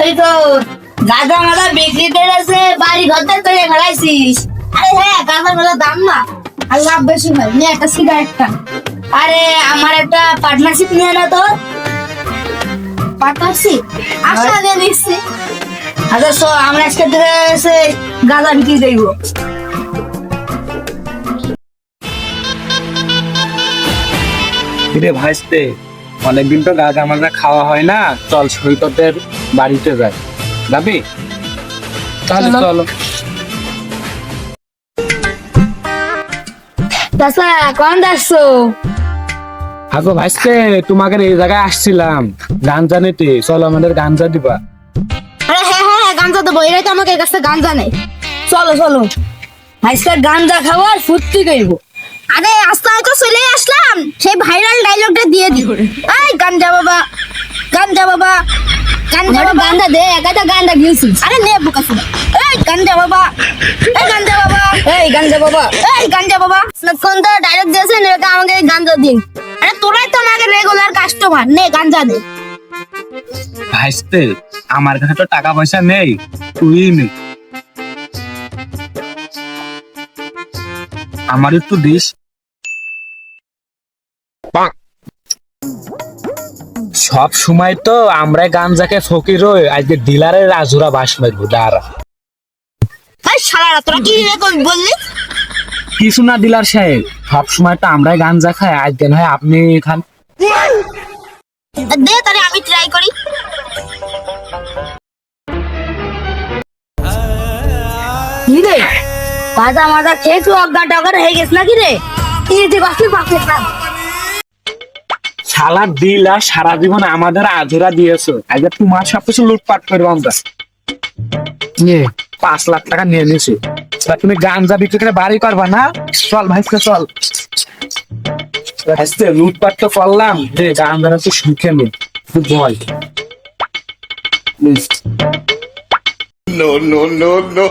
সেই তো গাঁজা মালা বিক্রি করেছে, বাড়ি ঘরটা তৈরি ফেলাইছিস। আরে হ্যাঁ, গাঁজা মালা দাম না, আর লাভ বেশি হয়। নিয়ে একটা সিগারেটটা। আরে আমার একটা পার্টনারশিপ নিয়ে না তো। পার্টনারশিপ আশা আগে নিচ্ছি। আচ্ছা শোন, আমরা আজকে থেকে এসে গাঁজা বিক্রি দেবো। কিরে ভাইস্তে, অনেকদিন তো গাঁজা মাজা খাওয়া হয় না, চল সৈকতের বাড়িতে যাই। যাবি? চল চলো। চাচা কোন যাচ্ছো? আগো ভাইস্তে, তোমাকে এই জায়গায় আসছিলাম গাঞ্জা নিতে, চলো আমাদের গাঞ্জা দিবা। আরে হ্যাঁ হ্যাঁ, গাঞ্জা দেবো। এরাই তো আমাকে কাছে গাঞ্জা নেই। চলো চলো, আজকে গাঞ্জা খাবো আর ফুর্তি করবো। আরে আস্তে আস্তে চলে আসলাম, সেই ভাইরাল ডায়লগটা দিয়ে দি। এই গাঞ্জা বাবা, গাঞ্জা বাবা, গাঞ্জা বাবা, গাঞ্জা দে। একাটা গাঞ্জা গিয়েছিস? আরে নে বুকা শুনে। এই গাঞ্জা বাবা, এই গাঞ্জা বাবা, এই গাঞ্জা বাবা, এই গাঞ্জা বাবা। কোন তো ডায়লগ দিয়েছেন, এটা আমাকে গাঞ্জা দিন। আরে তোরাই তো আমাকে রেগুলার কাস্টমার, নে গাঞ্জা দে। ভাইস্তে, আমার কাছে তো টাকা পয়সা নেই, তুই নে। আমার একটু দিস। সব সময় তো আমরা গাঞ্জাকে ফকির হই, আজকে ডিলারের রাজুরা বাস মারবো দাঁড়া। এই শালারা, তোরা কি বললি? কিছু না ডিলার সাহেব, সব সময় তো আমরাই গাঞ্জা খাই, আজকে নয় আপনি খান। দে তাহলে আমি ট্রাই করি। কি রে, গাঁজা মাজা খেয়েছো, অজ্ঞান টজ্ঞান হয়ে গেছ নাকি রে? এই যে বাকি বাকি খান। শালা ডিলার সারা জীবন আমাদের আধুরা দিয়েছো, আজকে তোমার সবকিছু লুটপাট করবো আমরা। নিয়ে 5 লাখ টাকা নিয়ে নিছি, তা তুমি গাঞ্জা বিক্রি করে বাড়ি করবা না? চল ভাইস্তে চল। ভাইস্তে লুটপাট তো করলাম, যে গাঞ্জাটা তো সুখে নি, তুই বল। Please. No, no, no, no.